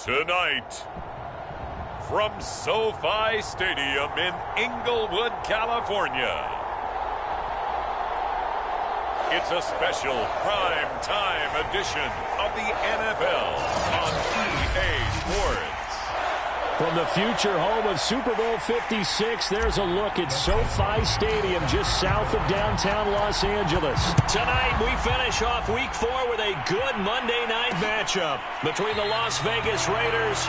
Tonight, from SoFi Stadium in Inglewood, California, it's a special prime time edition of the NFL on EA Sports. From the future home of Super Bowl 56, there's a look at SoFi Stadium just south of downtown Los Angeles. Tonight, we finish off Week 4 with a good Monday night matchup between the Las Vegas Raiders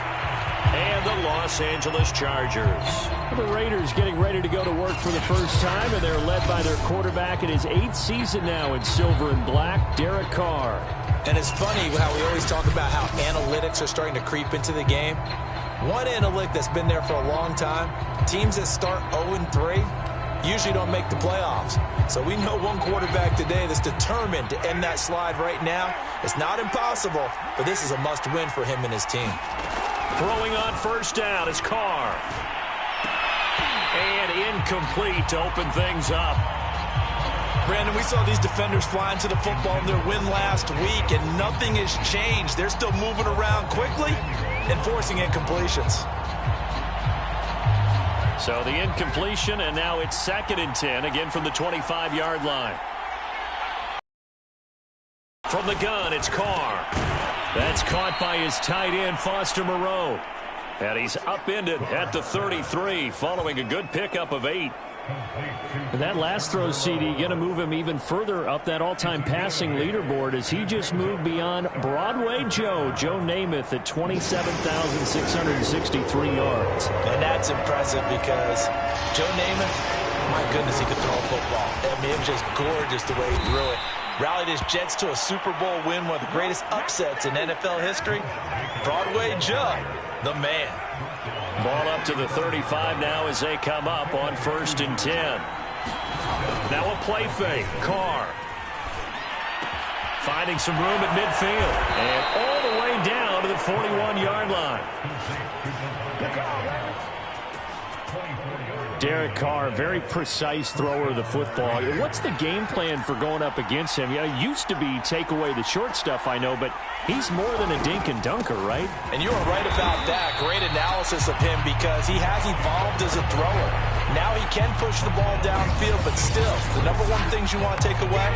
and the Los Angeles Chargers. The Raiders getting ready to go to work for the first time, and they're led by their quarterback in his 8th season now in silver and black, Derek Carr. And it's funny how we always talk about how analytics are starting to creep into the game. One analytic that's been there for a long time, teams that start 0-3 usually don't make the playoffs. So we know one quarterback today that's determined to end that slide right now. It's not impossible, but this is a must-win for him and his team. Throwing on first down is Carr. And incomplete to open things up. Brandon, we saw these defenders flying to the football in their win last week, and nothing has changed. They're still moving around quickly and forcing incompletions. So the incompletion, and now it's 2nd and 10, again from the 25-yard line. From the gun, it's Carr. That's caught by his tight end, Foster Moreau. And he's upended at the 33, following a good pickup of 8. And that last throw, CD, going to move him even further up that all-time passing leaderboard as he just moved beyond Broadway Joe Namath at 27,663 yards. And that's impressive because Joe Namath, my goodness, he could throw a football. I mean, it was just gorgeous the way he threw it. Rallied his Jets to a Super Bowl win, one of the greatest upsets in NFL history. Broadway Joe, the man. Ball up to the 35 now as they come up on 1st and 10. Now a play fake. Carr finding some room at midfield. And all the way down to the 41-yard line. Derek Carr, very precise thrower of the football. What's the game plan for going up against him? It used to be take away the short stuff, I know, but he's more than a dink and dunker, right? And you are right about that. Great analysis of him because he has evolved as a thrower. Now he can push the ball downfield, but still, the number one things you want to take away,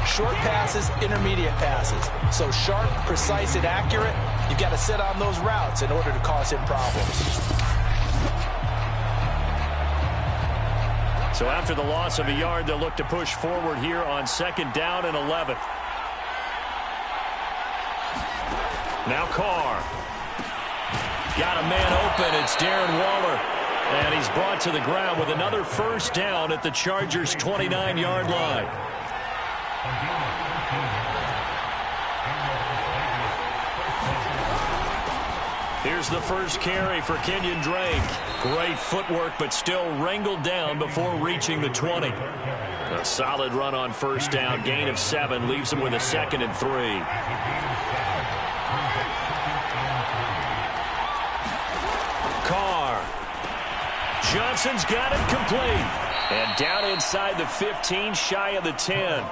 short passes, intermediate passes. So sharp, precise, and accurate, you've got to sit on those routes in order to cause him problems. So after the loss of a yard, they'll look to push forward here on 2nd down and 11. Now Carr. Got a man open. It's Darren Waller. And he's brought to the ground with another first down at the Chargers' 29-yard line. Here's the first carry for Kenyon Drake. Great footwork, but still wrangled down before reaching the 20. A solid run on first down. Gain of 7 leaves him with a 2nd and 3. Carr. Johnson's got it complete. And down inside the 15, shy of the 10.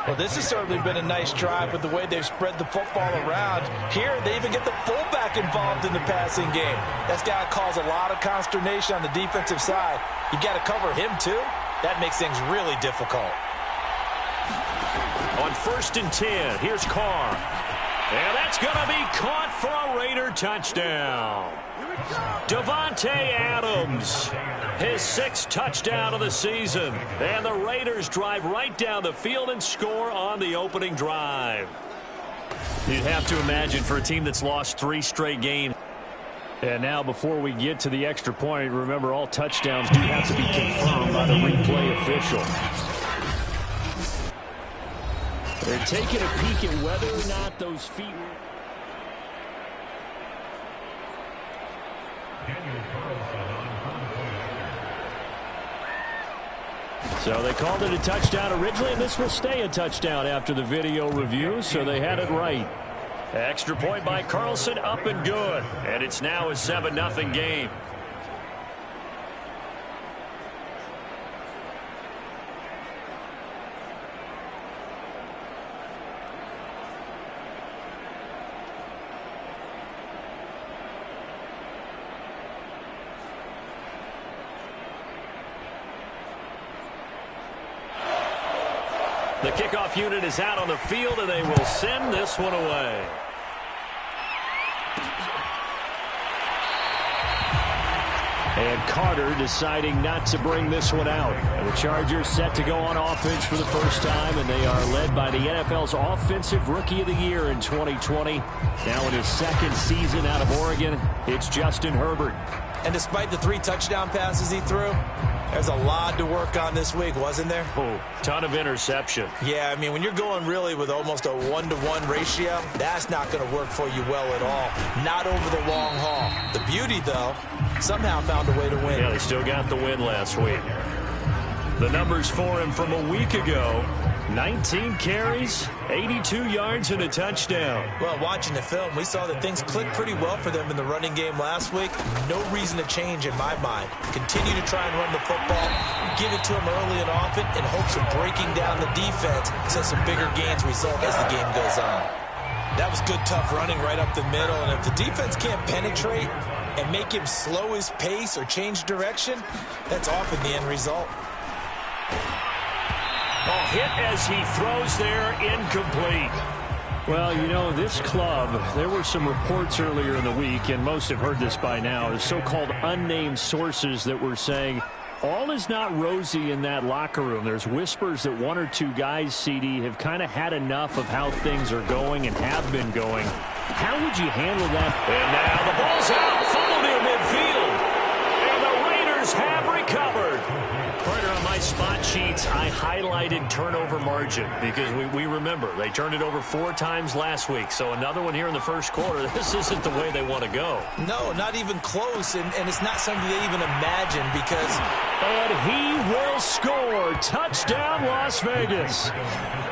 Well, this has certainly been a nice drive with the way they've spread the football around. Here, they even get the fullback involved in the passing game. That's got to cause a lot of consternation on the defensive side. You've got to cover him, too. That makes things really difficult. On 1st and 10, here's Carr. And that's going to be caught for a Raider touchdown. Davante Adams, his 6th touchdown of the season. And the Raiders drive right down the field and score on the opening drive. You'd have to imagine for a team that's lost 3 straight games. And now before we get to the extra point, remember all touchdowns do have to be confirmed by the replay official. They're taking a peek at whether or not those feet were... So they called it a touchdown originally, and this will stay a touchdown after the video review, so they had it right. Extra point by Carlson, up and good. And it's now a 7-0 game. The kickoff unit is out on the field, and they will send this one away. And Carter deciding not to bring this one out. And the Chargers set to go on offense for the first time, and they are led by the NFL's Offensive Rookie of the Year in 2020. Now in his second season out of Oregon, it's Justin Herbert. And despite the 3 touchdown passes he threw, there's a lot to work on this week, wasn't there? Oh, ton of interception. Yeah, I mean, when you're going really with almost a 1-to-1 ratio, that's not going to work for you well at all. Not over the long haul. The beauty, though, somehow found a way to win. Yeah, they still got the win last week. The numbers for him from a week ago: 19 carries, 82 yards, and a touchdown. Well, watching the film, we saw that things clicked pretty well for them in the running game last week. No reason to change in my mind. Continue to try and run the football, give it to them early and often in hopes of breaking down the defense so some bigger gains result as the game goes on. That was good, tough running right up the middle, and if the defense can't penetrate and make him slow his pace or change direction, that's often the end result. A hit as he throws there, incomplete. Well, you know, this club, there were some reports earlier in the week, and most have heard this by now, the so-called unnamed sources that were saying all is not rosy in that locker room. There's whispers that 1 or 2 guys, CD, have kind of had enough of how things are going and have been going. How would you handle that? And now the ball's out, fumbled near midfield, and the Raiders have recovered. Right on my spot sheets, I highlighted turnover margin because we remember they turned it over 4 times last week. So another one here in the first quarter. This isn't the way they want to go. No, not even close, and it's not something they even imagine because... And he will score. Touchdown, Las Vegas.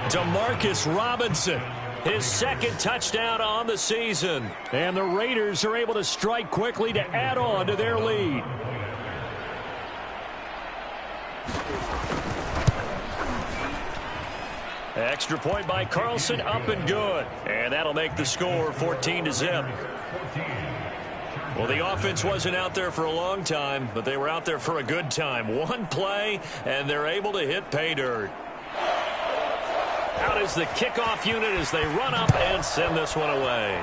Demarcus Robinson, his second touchdown on the season. And the Raiders are able to strike quickly to add on to their lead. Extra point by Carlson, up and good. And that'll make the score 14-0. Well, the offense wasn't out there for a long time, but they were out there for a good time. One play, and they're able to hit pay dirt. Out is the kickoff unit as they run up and send this one away.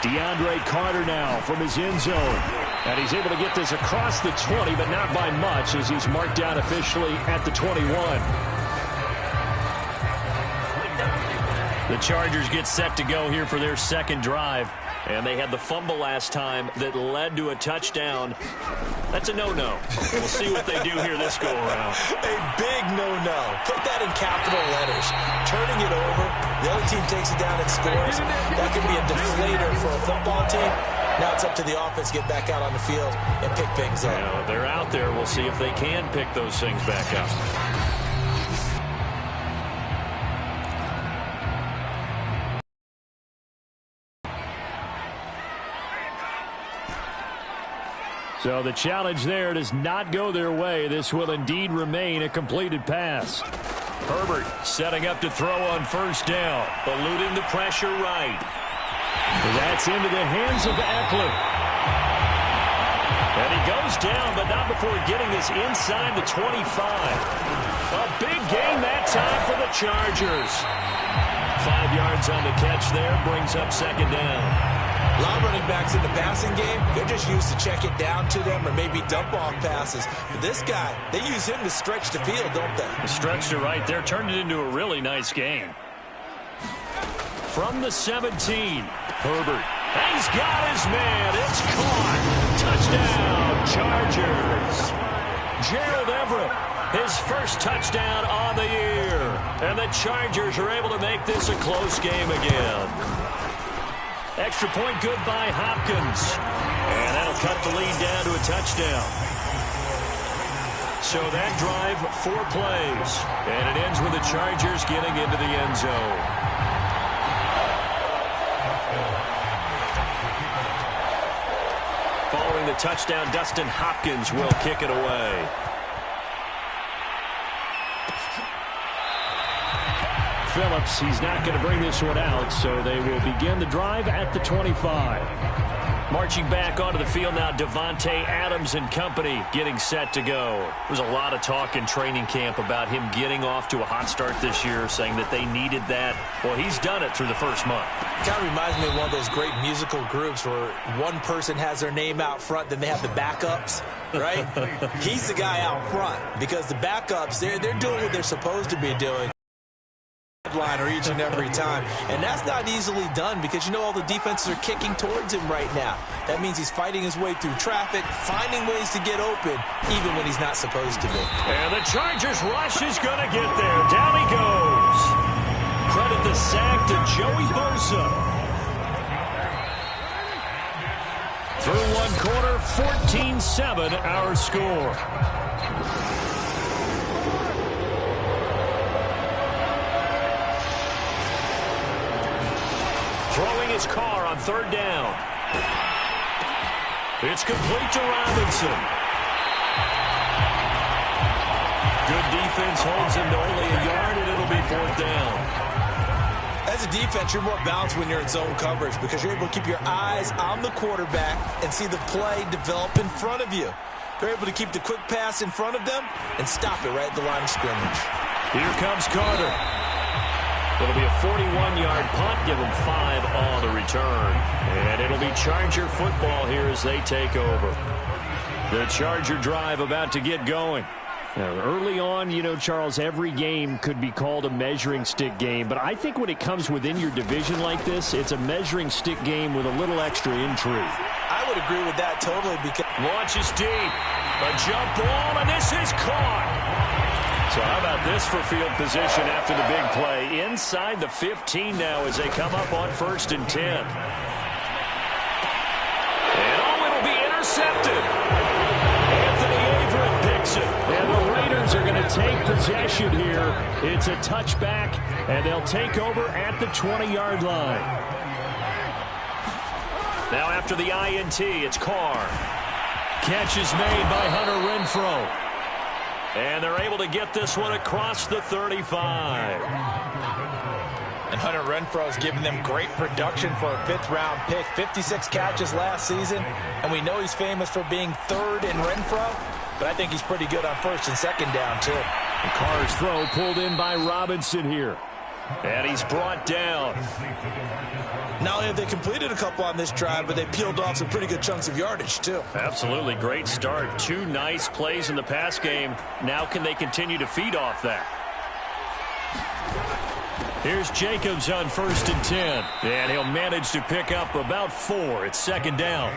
DeAndre Carter now from his end zone. And he's able to get this across the 20, but not by much as he's marked down officially at the 21. The Chargers get set to go here for their second drive. And they had the fumble last time that led to a touchdown. That's a no-no. We'll see what they do here this go-around. A big no-no. Put that in capital letters. Turning it over, the other team takes it down and scores. That could be a deflator for a football team. Now it's up to the offense to get back out on the field and pick things up. Now, they're out there. We'll see if they can pick those things back up. So the challenge there does not go their way. This will indeed remain a completed pass. Herbert setting up to throw on first down. Eluding the pressure right. That's into the hands of Eckler. And he goes down, but not before getting this inside the 25. A big gain that time for the Chargers. 5 yards on the catch there, brings up second down. A lot of running backs in the passing game, they're just used to check it down to them or maybe dump off passes. But this guy, they use him to stretch the field, don't they? Stretched it right there, turned it into a really nice game. From the 17, Herbert. He's got his man. It's caught. Touchdown, Chargers. Gerald Everett, his first touchdown on the year. And the Chargers are able to make this a close game again. Extra point good by Hopkins. And that'll cut the lead down to a touchdown. So that drive, 4 plays. And it ends with the Chargers getting into the end zone. Following the touchdown, Dustin Hopkins will kick it away. Phillips, he's not going to bring this one out, so they will begin the drive at the 25. Marching back onto the field now, Davante Adams and company getting set to go. There's a lot of talk in training camp about him getting off to a hot start this year, saying that they needed that. Well, he's done it through the first month. Kind of reminds me of one of those great musical groups where one person has their name out front, then they have the backups, right? He's the guy out front because the backups, they're doing what they're supposed to be doing. Liner each and every time, and that's not easily done because all the defenses are kicking towards him right now. That means he's fighting his way through traffic, finding ways to get open even when he's not supposed to be. And the Chargers rush is going to get there. Down he goes. Credit the sack to Joey Bosa. Through one quarter, 14-7 our score. Throwing his car on third down. It's complete to Robinson. Good defense holds him to only a yard, and it'll be fourth down. As a defense, you're more balanced when you're in zone coverage because you're able to keep your eyes on the quarterback and see the play develop in front of you. They're able to keep the quick pass in front of them and stop it right at the line of scrimmage. Here comes Carter. It'll be a 41-yard punt. Give them 5 on the return. And it'll be Charger football here as they take over. The Charger drive about to get going. Now, early on, Charles, every game could be called a measuring stick game. But I think when it comes within your division like this, it's a measuring stick game with a little extra intrigue. I would agree with that totally because launches deep. A jump ball, and this is caught. So how about this for field position after the big play? Inside the 15 now as they come up on 1st and 10. And it'll be intercepted. Anthony Averett picks it. And the Raiders are going to take possession here. It's a touchback, and they'll take over at the 20-yard line. Now after the INT, it's Carr. Catch is made by Hunter Renfrow. And they're able to get this one across the 35. And Hunter Renfrow has given them great production for a 5th-round pick. 56 catches last season. And we know he's famous for being 3rd in Renfrow. But I think he's pretty good on 1st and 2nd down, too. The Carr's throw pulled in by Robinson here. And he's brought down. Not only have they completed a couple on this drive, but they peeled off some pretty good chunks of yardage, too. Absolutely. Great start. 2 nice plays in the pass game. Now can they continue to feed off that? Here's Jacobs on 1st and 10. And he'll manage to pick up about 4. It's 2nd down.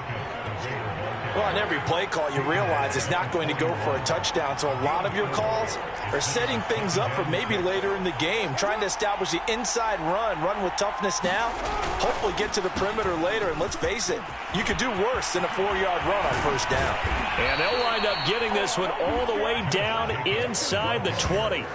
Well, on every play call, you realize it's not going to go for a touchdown. So a lot of your calls are setting things up for maybe later in the game, trying to establish the inside run with toughness now, hopefully get to the perimeter later. And let's face it, you could do worse than a 4-yard run on 1st down. And they'll wind up getting this one all the way down inside the 20.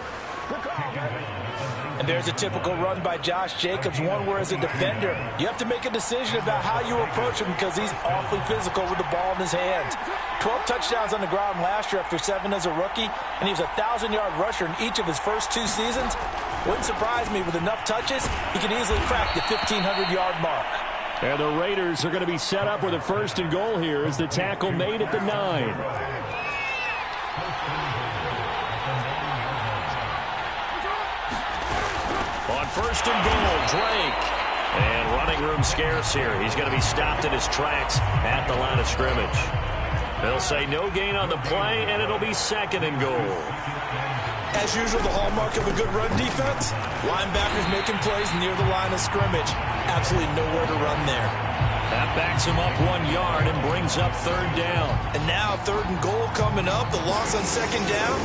And there's a typical run by Josh Jacobs, one where as a defender, you have to make a decision about how you approach him because he's awfully physical with the ball in his hands. 12 touchdowns on the ground last year after 7 as a rookie, and he was a 1,000-yard rusher in each of his first 2 seasons. Wouldn't surprise me with enough touches, he could easily crack the 1,500-yard mark. And the Raiders are going to be set up with a 1st and goal here as the tackle made at the 9. On 1st and goal, Drake. And running room scarce here. He's going to be stopped in his tracks at the line of scrimmage. They'll say no gain on the play, and it'll be 2nd and goal. As usual, the hallmark of a good run defense, linebackers making plays near the line of scrimmage. Absolutely nowhere to run there. That backs him up 1 yard and brings up 3rd down. And now 3rd and goal coming up, the loss on 2nd down.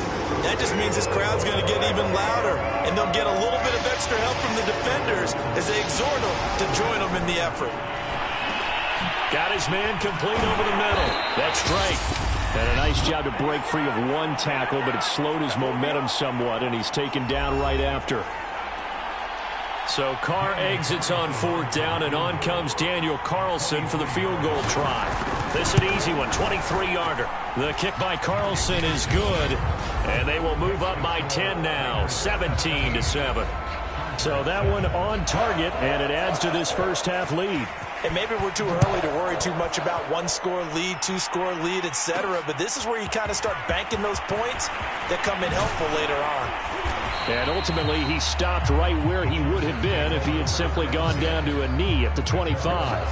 That just means this crowd's going to get even louder, and they'll get a little bit of extra help from the defenders as they exhort them to join them in the effort. Got his man complete over the middle. That's Drake. And a nice job to break free of 1 tackle, but it slowed his momentum somewhat, and he's taken down right after. So Carr exits on 4th down, and on comes Daniel Carlson for the field goal try. This is an easy one, 23-yarder. The kick by Carlson is good, and they will move up by 10 now, 17-7. So that one on target, and it adds to this first-half lead. And maybe we're too early to worry too much about one-score lead, two-score lead, etc. But this is where you kind of start banking those points that come in helpful later on. And ultimately, he stopped right where he would have been if he had simply gone down to a knee at the 25.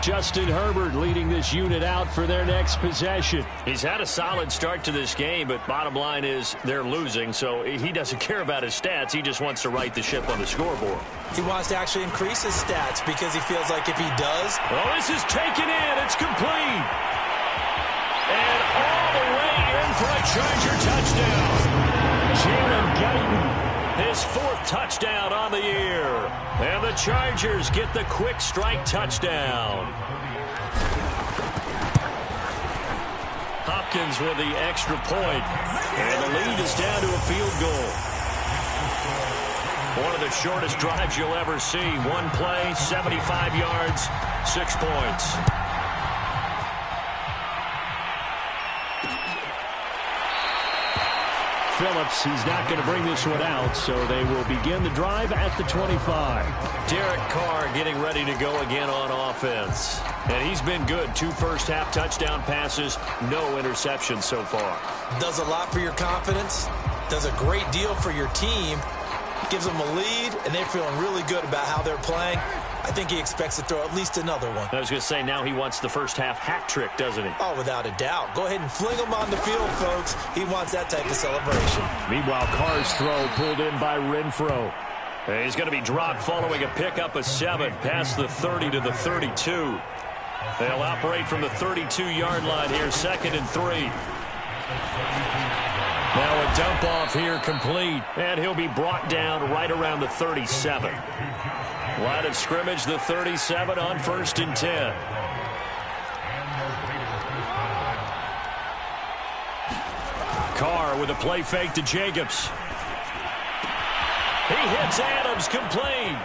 Justin Herbert leading this unit out for their next possession. He's had a solid start to this game, but bottom line is they're losing, so he doesn't care about his stats. He just wants to right the ship on the scoreboard. He wants to actually increase his stats because he feels like if he does... Oh, this is taken in. It's complete. And all the way in for a Charger touchdown. Jalen Guyton. His fourth touchdown on the year. And the Chargers get the quick strike touchdown. Hopkins with the extra point. And the lead is down to a field goal. One of the shortest drives you'll ever see. One play, 75 yards, 6 points. Phillips, he's not going to bring this one out, so they will begin the drive at the 25. Derek Carr getting ready to go again on offense. And he's been good. 2 first-half touchdown passes, no interceptions so far. Does a lot for your confidence, does a great deal for your team, gives them a lead, and they're feeling really good about how they're playing. I think he expects to throw at least another one. I was going to say, now he wants the first-half hat trick, doesn't he? Oh, without a doubt. Go ahead and fling him on the field, folks. He wants that type of celebration. Meanwhile, Carr's throw pulled in by Renfro. He's going to be dropped following a pickup of 7 past the 30 to the 32. They'll operate from the 32-yard line here, 2nd and 3. Now a dump off here complete, and he'll be brought down right around the 37. Line of scrimmage, the 37 on 1st and 10. Carr with a play fake to Jacobs. He hits Adams, complete.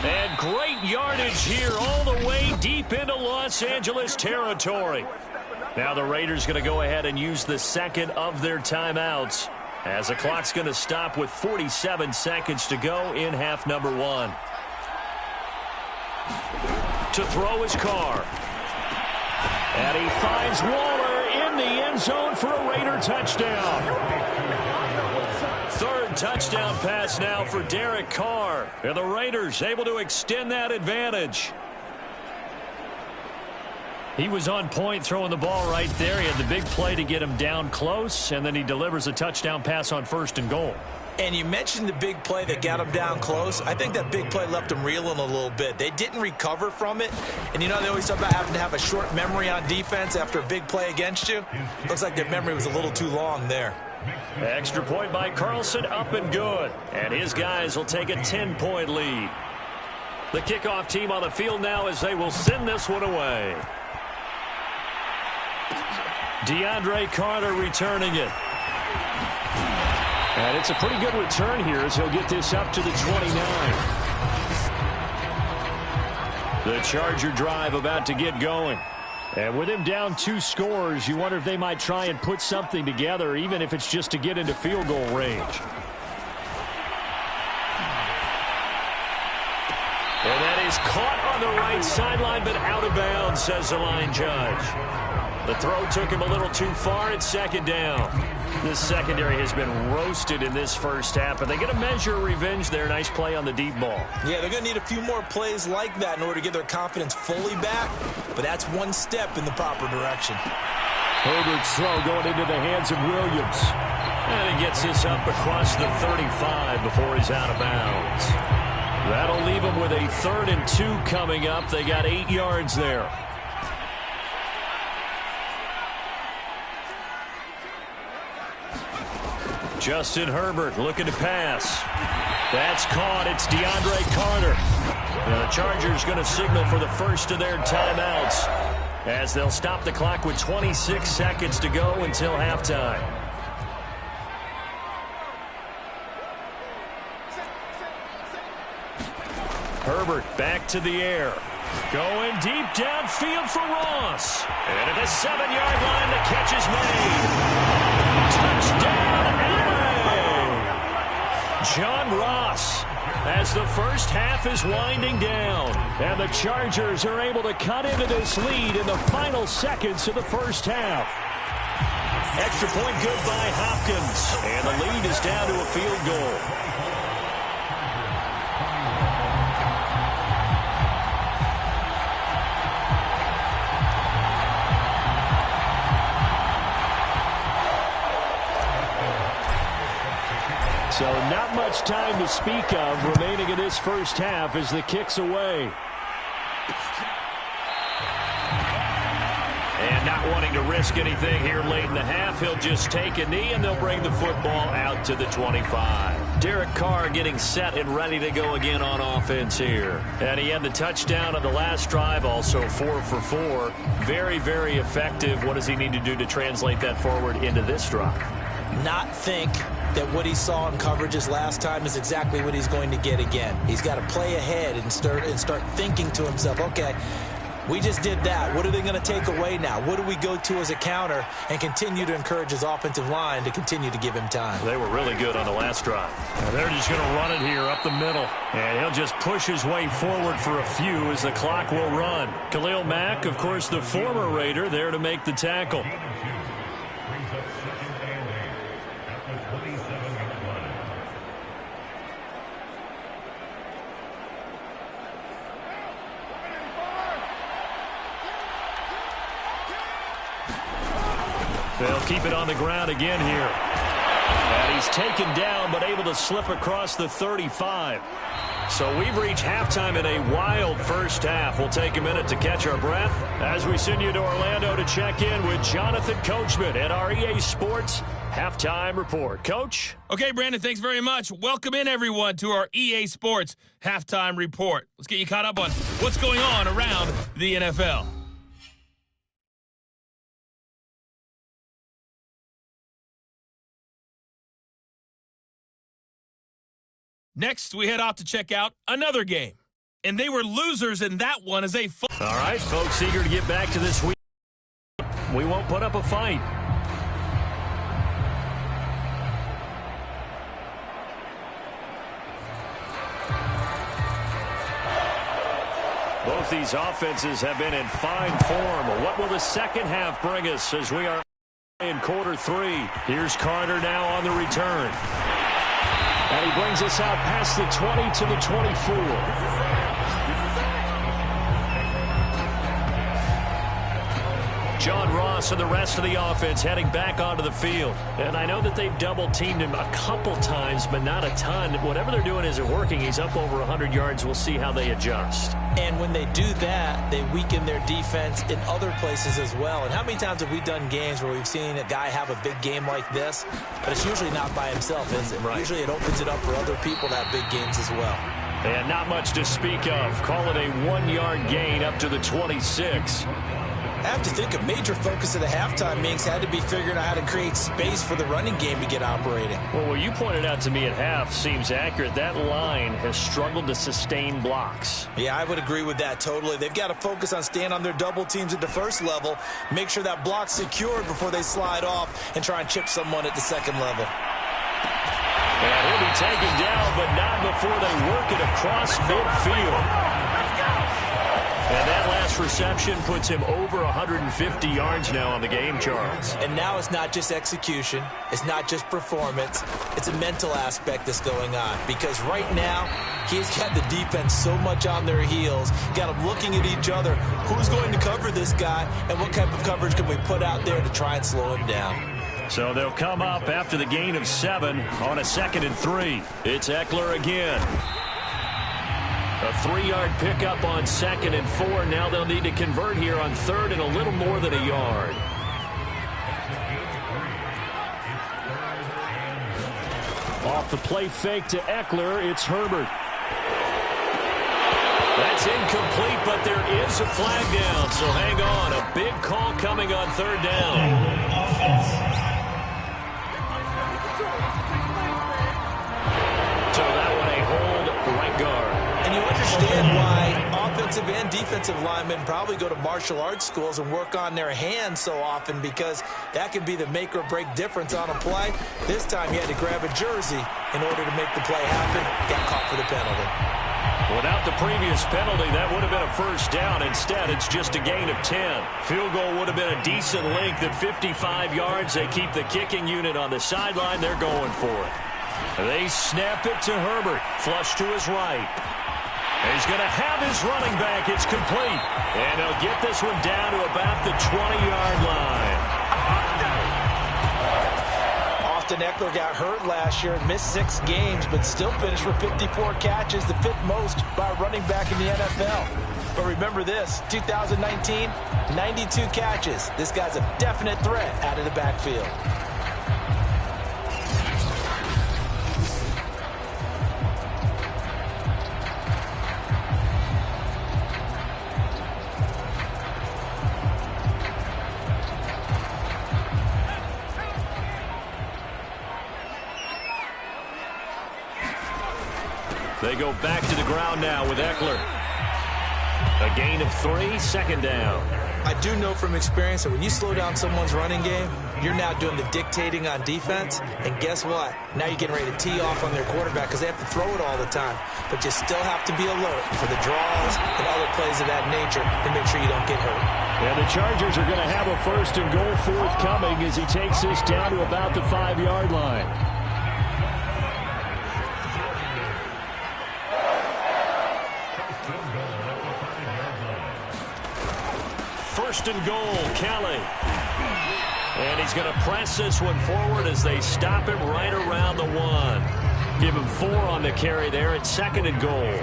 And great yardage here all the way deep into Los Angeles territory. Now the Raiders going to go ahead and use the second of their timeouts, as the clock's going to stop with 47 seconds to go in half number 1. To throw is Carr. And he finds Waller in the end zone for a Raider touchdown. 3rd touchdown pass now for Derek Carr. And the Raiders able to extend that advantage. He was on point throwing the ball right there. He had the big play to get him down close, and then he delivers a touchdown pass on 1st and goal. And you mentioned the big play that got him down close. I think that big play left him reeling a little bit. They didn't recover from it. And you know, they always talk about having to have a short memory on defense after a big play against you. Looks like their memory was a little too long there. Extra point by Carlson, up and good. And his guys will take a 10-point lead. The kickoff team on the field now as they will send this one away. DeAndre Carter returning it. And it's a pretty good return here as he'll get this up to the 29. The Charger drive about to get going. And with him down 2 scores, you wonder if they might try and put something together, even if it's just to get into field goal range. And that is caught on the right sideline, but out of bounds, says the line judge. The throw took him a little too far. It's 2nd down. This secondary has been roasted in this first half, but they get a measure of revenge there. Nice play on the deep ball. Yeah, they're going to need a few more plays like that in order to get their confidence fully back, but that's one step in the proper direction. Herbert's throw going into the hands of Williams. And he gets this up across the 35 before he's out of bounds. That'll leave him with a 3rd and 2 coming up. They got 8 yards there. Justin Herbert looking to pass. That's caught. It's DeAndre Carter. The Chargers going to signal for the first of their timeouts as they'll stop the clock with 26 seconds to go until halftime. Herbert back to the air. Going deep downfield for Ross. And at the 7-yard line, the catch is made. Touchdown, LA! John Ross, as the first half is winding down. And the Chargers are able to cut into this lead in the final seconds of the first half. Extra point good by Hopkins. And the lead is down to a field goal. So not much time to speak of remaining in this first half as the kick's away. And not wanting to risk anything here late in the half, he'll just take a knee and they'll bring the football out to the 25. Derek Carr getting set and ready to go again on offense here. And he had the touchdown on the last drive, also 4 for 4. Very, very effective. What does he need to do to translate that forward into this drive? Not think that what he saw in coverages last time is exactly what he's going to get again. He's got to play ahead and start thinking to himself, okay, we just did that. What are they going to take away now? What do we go to as a counter? And continue to encourage his offensive line to continue to give him time. They were really good on the last drive. And they're just going to run it here up the middle. And he'll just push his way forward for a few as the clock will run. Khalil Mack, of course, the former Raider, there to make the tackle. They'll keep it on the ground again here. And he's taken down but able to slip across the 35. So we've reached halftime in a wild first half. We'll take a minute to catch our breath as we send you to Orlando to check in with Jonathan Coachman at our EA Sports Halftime Report. Coach? Okay, Brandon, thanks very much. Welcome in, everyone, to our EA Sports Halftime Report. Let's get you caught up on what's going on around the NFL. Next, we head off to check out another game. And they were losers in that one as they... All right, folks, eager to get back to this week. We won't put up a fight. Both these offenses have been in fine form. What will the second half bring us as we are in quarter 3? Here's Carter now on the return. And he brings us out past the 20 to the 24. John Ross and the rest of the offense heading back onto the field. And I know that they've double-teamed him a couple times, but not a ton. Whatever they're doing isn't working. He's up over 100 yards. We'll see how they adjust. And when they do that, they weaken their defense in other places as well. And how many times have we done games where we've seen a guy have a big game like this, but it's usually not by himself, is it? Right. Usually it opens it up for other people to have big games as well. And not much to speak of. Call it a 1-yard gain up to the 26. I have to think a major focus of the halftime, Minks, had to be figuring out how to create space for the running game to get operating. Well, what you pointed out to me at half seems accurate. That line has struggled to sustain blocks. Yeah, I would agree with that totally. They've got to focus on staying on their double teams at the first level, make sure that block's secured before they slide off and try and chip someone at the second level. And he'll be taken down, but not before they work it across midfield. And that last reception puts him over 150 yards now on the game, Charles. And now it's not just execution. It's not just performance. It's a mental aspect that's going on. Because right now, he's got the defense so much on their heels, got them looking at each other. Who's going to cover this guy, and what type of coverage can we put out there to try and slow him down? So they'll come up after the gain of 7 on a 2nd and 3. It's Eckler again. A 3-yard pickup on 2nd and 4. Now they'll need to convert here on 3rd and a little more than a yard. Off the play fake to Eckler, it's Herbert. That's incomplete, but there is a flag down, so hang on. A big call coming on 3rd down. So that one a hold right guard. And you understand why offensive and defensive linemen probably go to martial arts schools and work on their hands so often because that can be the make or break difference on a play. This time he had to grab a jersey in order to make the play happen. Got caught for the penalty. Without the previous penalty, that would have been a first down. Instead, it's just a gain of 10. Field goal would have been a decent length at 55 yards. They keep the kicking unit on the sideline. They're going for it. They snap it to Herbert. Flush to his right. He's going to have his running back. It's complete. And he'll get this one down to about the 20-yard line. Austin Eckler got hurt last year and missed 6 games, but still finished with 54 catches, the 5th most by a running back in the NFL. But remember this, 2019, 92 catches. This guy's a definite threat out of the backfield. They go back to the ground now with Eckler. A gain of 3, second down. I do know from experience that when you slow down someone's running game, you're now doing the dictating on defense. And guess what? Now you're getting ready to tee off on their quarterback because they have to throw it all the time. But you still have to be alert for the draws and other plays of that nature to make sure you don't get hurt. And the Chargers are going to have a first and goal forthcoming as he takes this down to about the 5-yard line. First and goal, Kelly. And he's going to press this one forward as they stop him right around the 1. Give him 4 on the carry there at second and goal.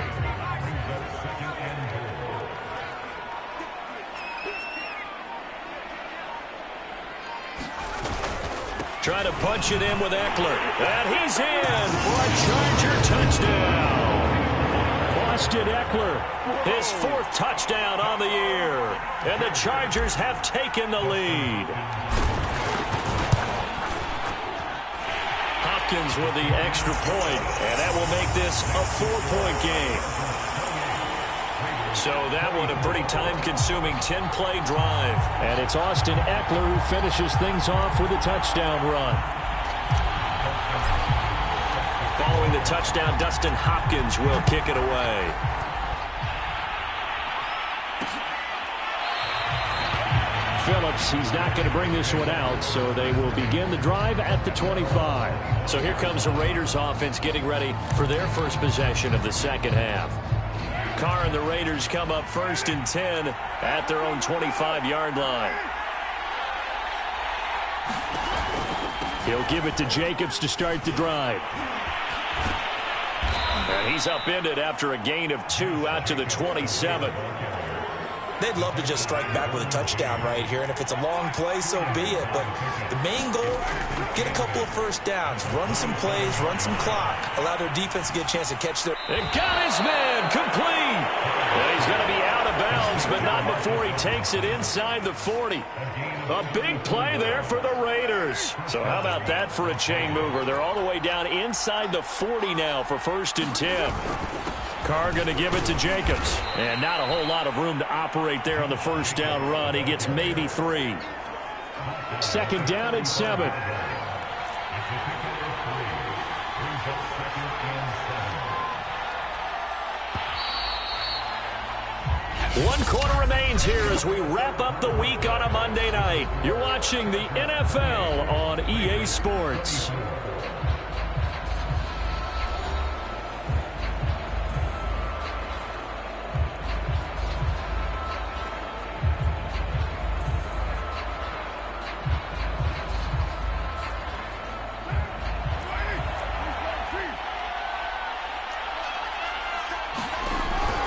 Trying to punch it in with Eckler. And he's in for a Charger touchdown. Austin Eckler, his 4th touchdown on the year. And the Chargers have taken the lead. Hopkins with the extra point, and that will make this a 4-point game. So that one a pretty time-consuming 10-play drive. And it's Austin Eckler who finishes things off with a touchdown run. Following the touchdown, Dustin Hopkins will kick it away. Phillips, he's not going to bring this one out, so they will begin the drive at the 25. So here comes the Raiders offense getting ready for their first possession of the second half. Carr and the Raiders come up first and 10 at their own 25-yard line. He'll give it to Jacobs to start the drive. And he's upended after a gain of 2 out to the 27. They'd love to just strike back with a touchdown right here, and if it's a long play, so be it. But the main goal, get a couple of first downs, run some plays, run some clock, allow their defense to get a chance to catch their... And got his man, complete! And he's going to be out of bounds, but not before he takes it inside the 40. A big play there for the Raiders. So how about that for a chain mover? They're all the way down inside the 40 now for first and 10. Carr going to give it to Jacobs. And not a whole lot of room to operate there on the first down run. He gets maybe 3. Second down and 7. One quarter remains here as we wrap up the week on a Monday night. You're watching the NFL on EA Sports.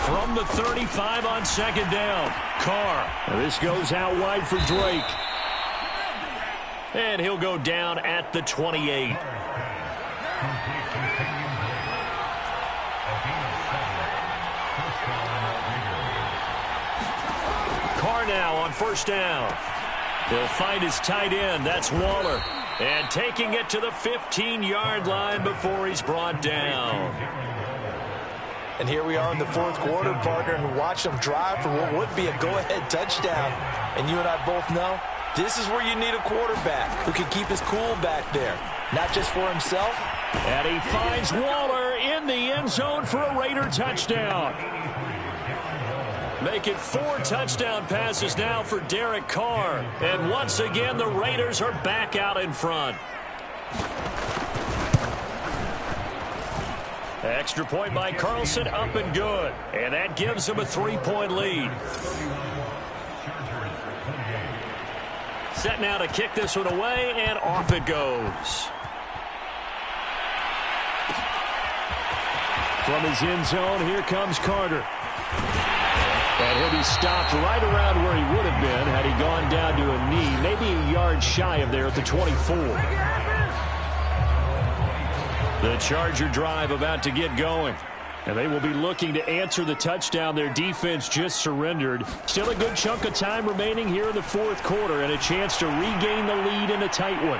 From the 35 on second down, Carr. This goes out wide for Drake. And he'll go down at the 28. Carr now on first down. He'll find his tight end. That's Waller. And taking it to the 15-yard line before he's brought down. And here we are in the fourth quarter, partner, and watch them drive for what would be a go-ahead touchdown. And you and I both know this is where you need a quarterback who can keep his cool back there, not just for himself. And he finds Waller in the end zone for a Raider touchdown. Make it 4 touchdown passes now for Derek Carr. And once again, the Raiders are back out in front. Extra point by Carlson, up and good. And that gives them a 3-point lead. Set now to kick this one away, and off it goes. From his end zone, here comes Carter. And he'll be stopped right around where he would have been had he gone down to a knee, maybe a yard shy of there at the 24. The Charger drive about to get going. And they will be looking to answer the touchdown their defense just surrendered. Still a good chunk of time remaining here in the fourth quarter and a chance to regain the lead in a tight one.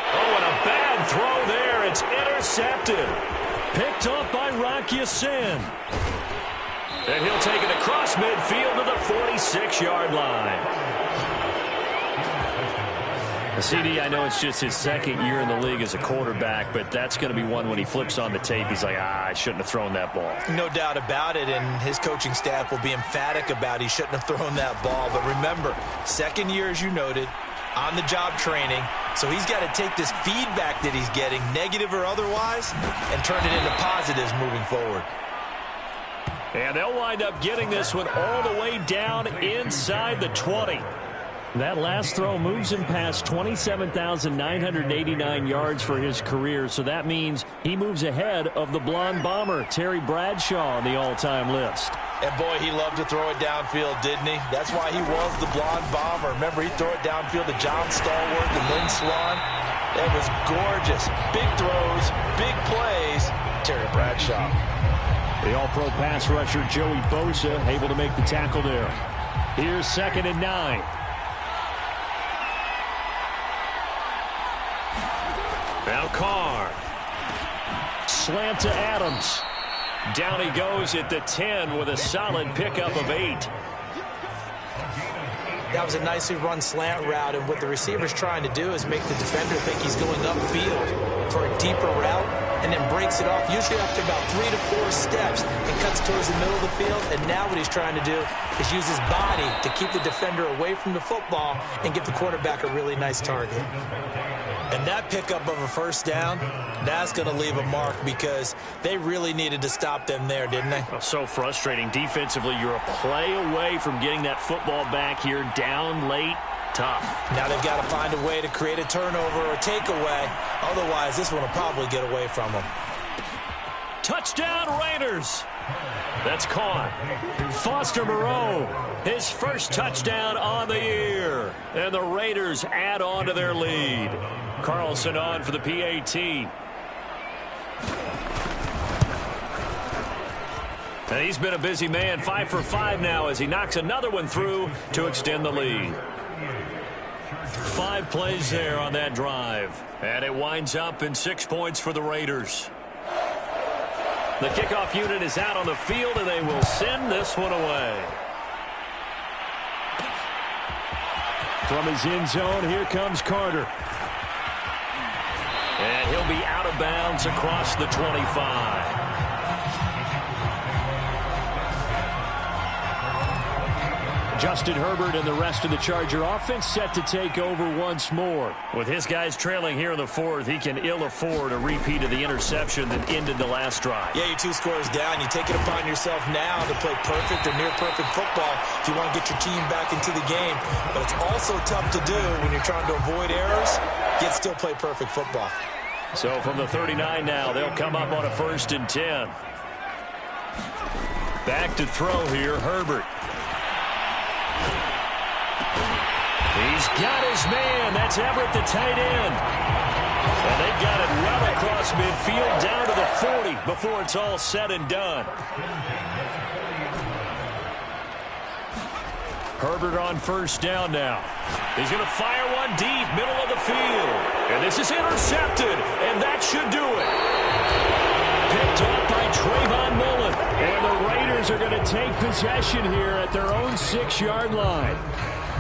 Oh, and a bad throw there. It's intercepted. Picked up by Rock Ya-Sin. And he'll take it across midfield to the 46-yard line. CD, I know it's just his second year in the league as a quarterback, but that's going to be one when he flips on the tape. He's like, I shouldn't have thrown that ball. No doubt about it, and his coaching staff will be emphatic about he shouldn't have thrown that ball. But remember, second year, as you noted, on-the-job training, so he's got to take this feedback that he's getting, negative or otherwise, and turn it into positives moving forward. And they'll wind up getting this one all the way down inside the 20. That last throw moves him past 27,989 yards for his career, so that means he moves ahead of the blonde bomber, Terry Bradshaw, on the all-time list. And boy, he loved to throw it downfield, didn't he? That's why he was the blonde bomber. Remember, he'd throw it downfield to John Stallworth and Lynn Swann. It was gorgeous. Big throws, big plays. Terry Bradshaw. The all-pro pass rusher, Joey Bosa, able to make the tackle there. Here's 2nd and 9. Now Carr. Slant to Adams. Down he goes at the 10 with a solid pickup of 8. That was a nicely run slant route, and what the receiver's trying to do is make the defender think he's going upfield for a deeper route, and then breaks it off, usually after about 3 to 4 steps, and cuts towards the middle of the field. And now what he's trying to do is use his body to keep the defender away from the football and give the quarterback a really nice target. And that pickup of a first down, that's going to leave a mark because they really needed to stop them there, didn't they? Well, so frustrating. Defensively, you're a play away from getting that football back here, down late. Tough. Now they've got to find a way to create a turnover or takeaway. Otherwise, this one will probably get away from them. Touchdown, Raiders. That's caught. Foster Moreau, his first touchdown on the year. And the Raiders add on to their lead. Carlson on for the PAT. And he's been a busy man, 5 for 5 now as he knocks another one through to extend the lead. 5 plays there on that drive. And it winds up in 6 points for the Raiders. The kickoff unit is out on the field, and they will send this one away. From his end zone, here comes Carter. And he'll be out of bounds across the 25. Justin Herbert and the rest of the Charger offense set to take over once more. With his guys trailing here in the fourth, he can ill afford a repeat of the interception that ended the last drive. Yeah, you're 2 scores down. You take it upon yourself now to play perfect or near-perfect football if you want to get your team back into the game. But it's also tough to do when you're trying to avoid errors, yet still play perfect football. So from the 39 now, they'll come up on a 1st and 10. Back to throw here, Herbert. He's got his man. That's Everett, the tight end. And they've got it well across midfield down to the 40 before it's all said and done. Herbert on 1st down now. He's going to fire one deep, middle of the field. And this is intercepted, and that should do it. Picked up by Trayvon Mullen. And the Raiders are going to take possession here at their own 6-yard line.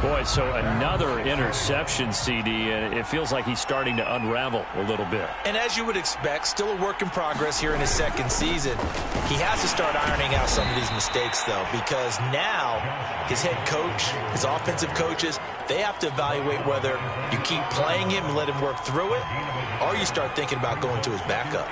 Boy, so another interception, CD, and it feels like he's starting to unravel a little bit. And as you would expect, still a work in progress here in his second season. He has to start ironing out some of these mistakes, though, because now his head coach, his offensive coaches, they have to evaluate whether you keep playing him and let him work through it, or you start thinking about going to his backup.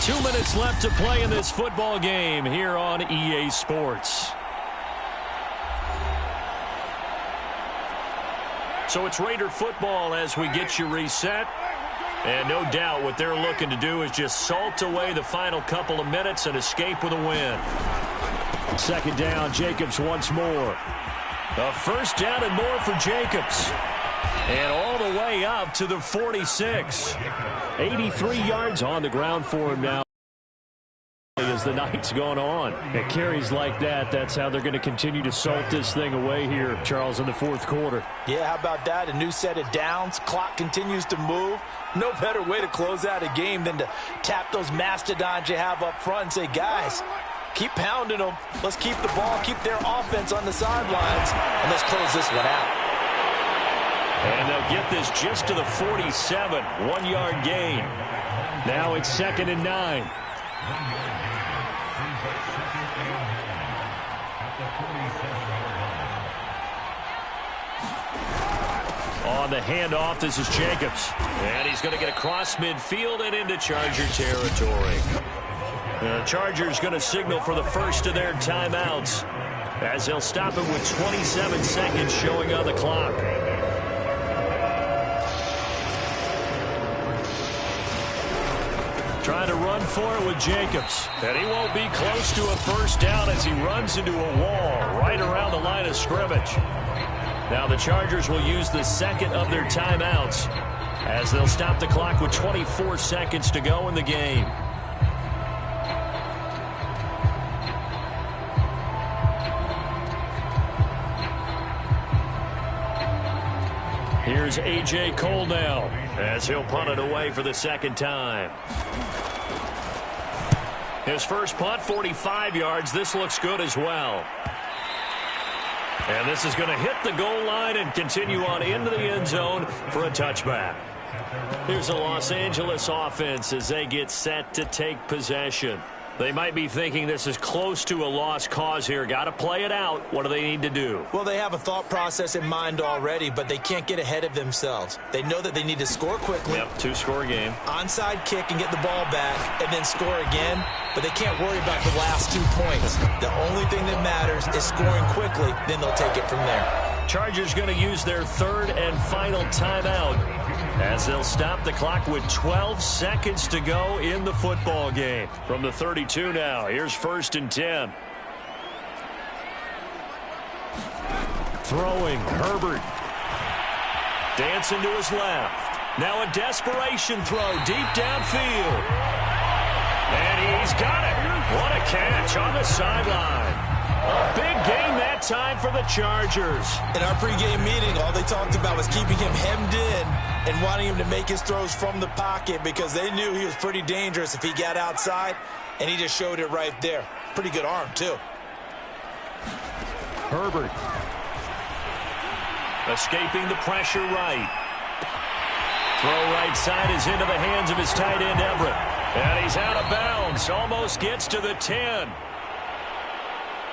2 minutes left to play in this football game here on EA Sports. So it's Raider football as we get you reset. And no doubt what they're looking to do is just salt away the final couple of minutes and escape with a win. Second down, Jacobs once more. A first down and more for Jacobs. And all the way up to the 46. 83 yards on the ground for him now as the night's gone on. At carries like that, that's how they're going to continue to salt this thing away here, Charles, in the fourth quarter. Yeah, how about that? A new set of downs. Clock continues to move. No better way to close out a game than to tap those mastodons you have up front and say, guys, keep pounding them. Let's keep the ball, keep their offense on the sidelines, and let's close this one out. And they'll get this just to the 47, 1-yard gain. Now it's 2nd and 9. On the handoff, this is Jacobs. And he's going to get across midfield and into Charger territory. The Chargers going to signal for the first of their timeouts as they'll stop it with 27 seconds showing on the clock. Trying to run for it with Jacobs. And he won't be close to a first down as he runs into a wall right around the line of scrimmage. Now the Chargers will use the second of their timeouts as they'll stop the clock with 24 seconds to go in the game. Here's A.J. Cole now as he'll punt it away for the second time. His first punt, 45 yards. This looks good as well. And this is going to hit the goal line and continue on into the end zone for a touchback. Here's the Los Angeles offense as they get set to take possession. They might be thinking this is close to a lost cause here. Got to play it out. What do they need to do? Well, they have a thought process in mind already, but they can't get ahead of themselves. They know that they need to score quickly. Yep, 2-score game. Onside kick and get the ball back and then score again, but they can't worry about the last 2 points. The only thing that matters is scoring quickly, then they'll take it from there. Chargers going to use their third and final timeout as they'll stop the clock with 12 seconds to go in the football game. From the 32 now, here's 1st and 10. Throwing, Herbert. Dancing to his left. Now a desperation throw deep downfield. And he's got it. What a catch on the sideline. A big game that time for the Chargers. In our pregame meeting, all they talked about was keeping him hemmed in and wanting him to make his throws from the pocket because they knew he was pretty dangerous if he got outside, and he just showed it right there. Pretty good arm, too. Herbert. Escaping the pressure right. Throw right side is into the hands of his tight end, Everett. And he's out of bounds. Almost gets to the 10.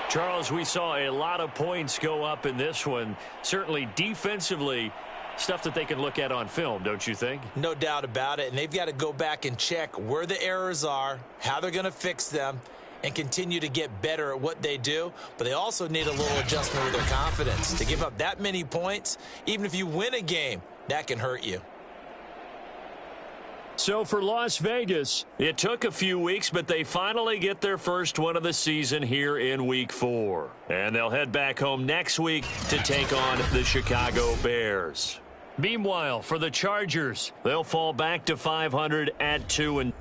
Charles, we saw a lot of points go up in this one. Certainly defensively, stuff that they can look at on film, don't you think? No doubt about it. And they've got to go back and check where the errors are, how they're going to fix them, and continue to get better at what they do. But they also need a little adjustment with their confidence. To give up that many points, even if you win a game, that can hurt you. So for Las Vegas, it took a few weeks, but they finally get their first one of the season here in Week 4. And they'll head back home next week to take on the Chicago Bears. Meanwhile, for the Chargers, they'll fall back to 500 at 2-2.